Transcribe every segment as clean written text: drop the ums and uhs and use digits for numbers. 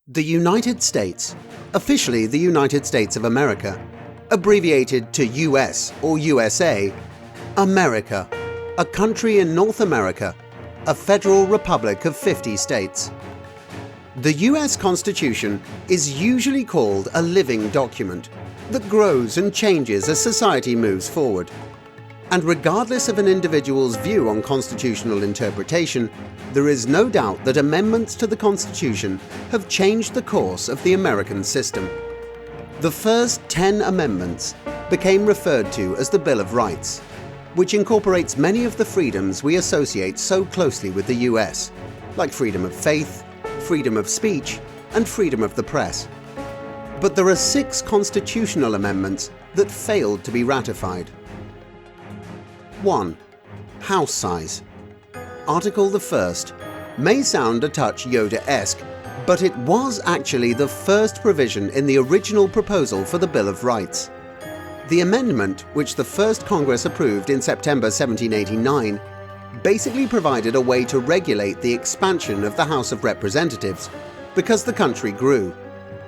The United States, officially the United States of America, abbreviated to US or USA, America, a country in North America, a federal republic of 50 states. The US Constitution is usually called a living document that grows and changes as society moves forward. And regardless of an individual's view on constitutional interpretation, there is no doubt that amendments to the Constitution have changed the course of the American system. The first 10 amendments became referred to as the Bill of Rights, which incorporates many of the freedoms we associate so closely with the US, like freedom of faith, freedom of speech, and freedom of the press. But there are 6 constitutional amendments that failed to be ratified. 1. House size. Article the 1st may sound a touch Yoda-esque, but it was actually the first provision in the original proposal for the Bill of Rights. The amendment, which the first Congress approved in September 1789, basically provided a way to regulate the expansion of the House of Representatives because the country grew.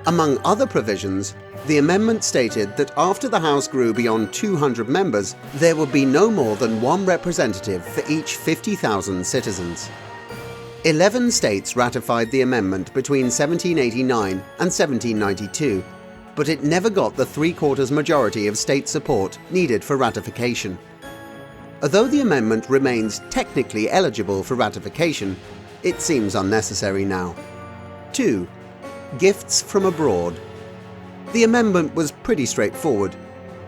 Among other provisions, the amendment stated that after the House grew beyond 200 members, there would be no more than one representative for each 50,000 citizens. 11 states ratified the amendment between 1789 and 1792, but it never got the 3/4 majority of state support needed for ratification. Although the amendment remains technically eligible for ratification, it seems unnecessary now. 2. Gifts from abroad. The amendment was pretty straightforward.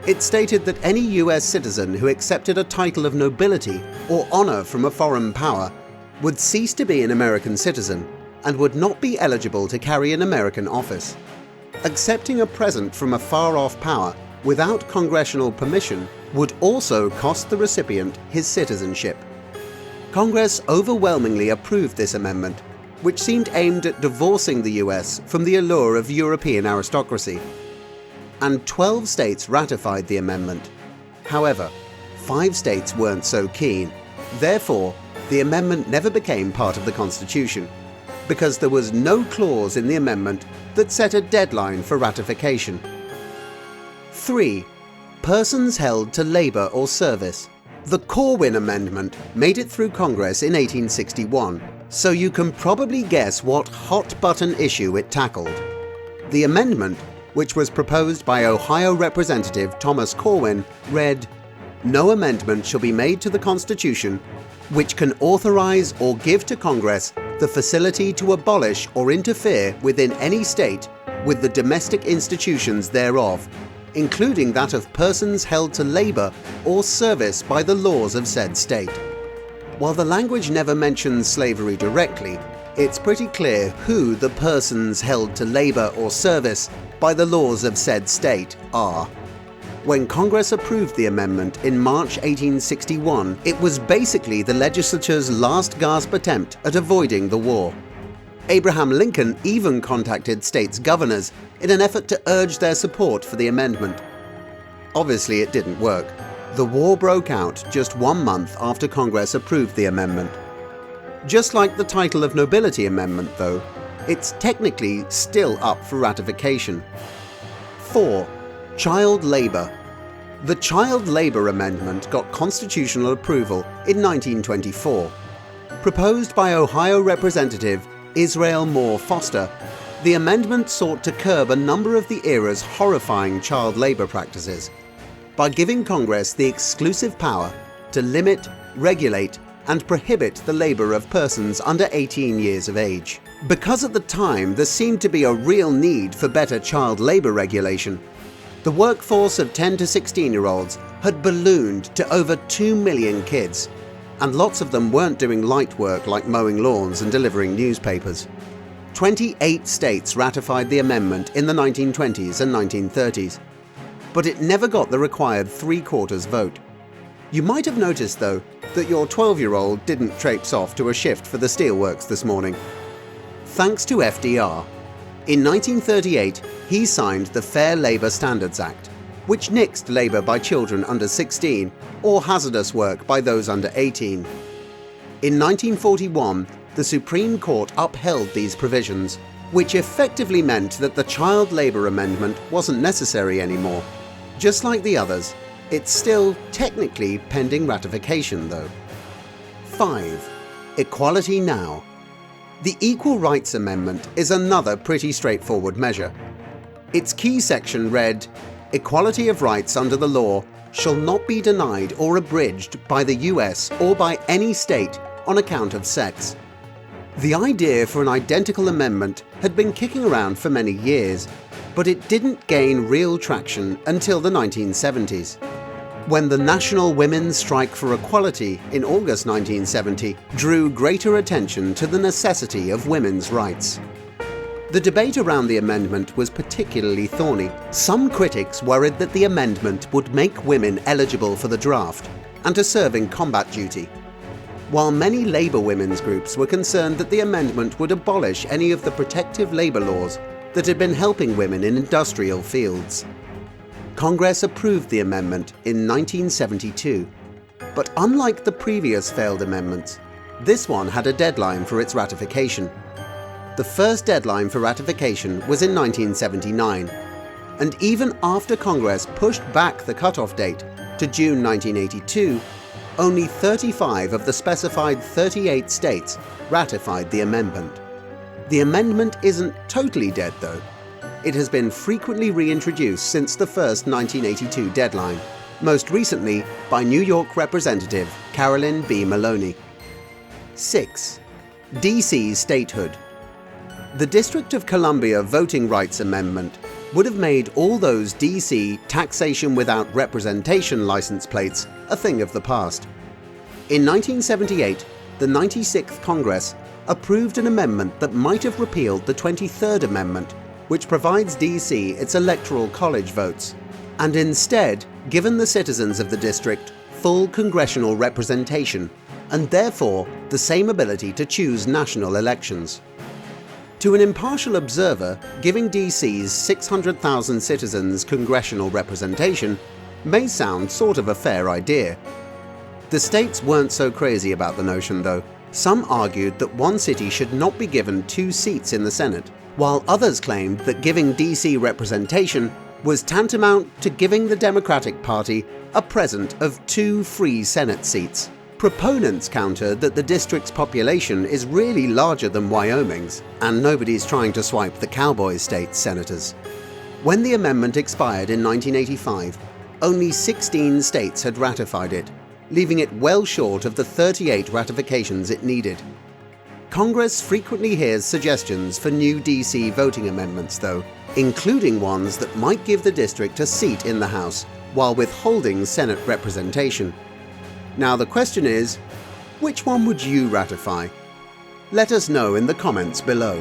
It stated that any US citizen who accepted a title of nobility or honor from a foreign power would cease to be an American citizen and would not be eligible to carry an American office. Accepting a present from a far-off power without congressional permission would also cost the recipient his citizenship. Congress overwhelmingly approved this amendment, which seemed aimed at divorcing the US from the allure of European aristocracy. And 12 states ratified the amendment. However, 5 states weren't so keen. Therefore, the amendment never became part of the Constitution, because there was no clause in the amendment that set a deadline for ratification. 3. Persons held to labor or service. The Corwin Amendment made it through Congress in 1861, so you can probably guess what hot-button issue it tackled. The amendment, which was proposed by Ohio Representative Thomas Corwin, read, "No amendment shall be made to the Constitution which can authorize or give to Congress the facility to abolish or interfere within any state with the domestic institutions thereof, including that of persons held to labor or service by the laws of said state." While the language never mentions slavery directly, it's pretty clear who the persons held to labor or service by the laws of said state are. When Congress approved the amendment in March 1861, it was basically the legislature's last gasp attempt at avoiding the war. Abraham Lincoln even contacted states' governors in an effort to urge their support for the amendment. Obviously, it didn't work. The war broke out just 1 month after Congress approved the amendment. Just like the Title of Nobility Amendment, though, it's technically still up for ratification. 4. Child labor. The Child Labor Amendment got constitutional approval in 1924. Proposed by Ohio Representative Israel Moore Foster, the amendment sought to curb a number of the era's horrifying child labor practices by giving Congress the exclusive power to limit, regulate, and prohibit the labor of persons under 18 years of age. Because at the time there seemed to be a real need for better child labor regulation, the workforce of 10 to 16-year-olds had ballooned to over 2 million kids, and lots of them weren't doing light work like mowing lawns and delivering newspapers. 28 states ratified the amendment in the 1920s and 1930s. But it never got the required 3/4 vote. You might have noticed, though, that your 12-year-old didn't traipse off to a shift for the steelworks this morning. Thanks to FDR. In 1938, he signed the Fair Labor Standards Act, which nixed labor by children under 16 or hazardous work by those under 18. In 1941, the Supreme Court upheld these provisions, which effectively meant that the child labour amendment wasn't necessary anymore. Just like the others, it's still technically pending ratification though. 5. Equality now. The Equal Rights Amendment is another pretty straightforward measure. Its key section read, "Equality of rights under the law shall not be denied or abridged by the US or by any state on account of sex." The idea for an identical amendment had been kicking around for many years, but it didn't gain real traction until the 1970s. When the National Women's Strike for Equality in August 1970 drew greater attention to the necessity of women's rights. The debate around the amendment was particularly thorny. Some critics worried that the amendment would make women eligible for the draft and to serve in combat duty, while many labour women's groups were concerned that the amendment would abolish any of the protective labour laws that had been helping women in industrial fields. Congress approved the amendment in 1972, but unlike the previous failed amendments, this one had a deadline for its ratification. The first deadline for ratification was in 1979, and even after Congress pushed back the cutoff date to June 1982, only 35 of the specified 38 states ratified the amendment. The amendment isn't totally dead though. It has been frequently reintroduced since the first 1982 deadline, most recently by New York Representative Carolyn B. Maloney. 6. DC's statehood. The District of Columbia Voting Rights Amendment would have made all those DC taxation without representation license plates a thing of the past. In 1978, the 96th Congress approved an amendment that might have repealed the 23rd Amendment, which provides DC its electoral college votes, and instead given the citizens of the district full congressional representation and therefore the same ability to choose national elections. To an impartial observer, giving DC's 600,000 citizens congressional representation may sound sort of a fair idea. The states weren't so crazy about the notion though. Some argued that one city should not be given 2 seats in the Senate, while others claimed that giving DC representation was tantamount to giving the Democratic Party a present of 2 free Senate seats. Proponents countered that the district's population is really larger than Wyoming's, and nobody's trying to swipe the cowboy state senators. When the amendment expired in 1985, only 16 states had ratified it, leaving it well short of the 38 ratifications it needed. Congress frequently hears suggestions for new DC voting amendments though, including ones that might give the district a seat in the House while withholding Senate representation. Now the question is, which one would you ratify? Let us know in the comments below.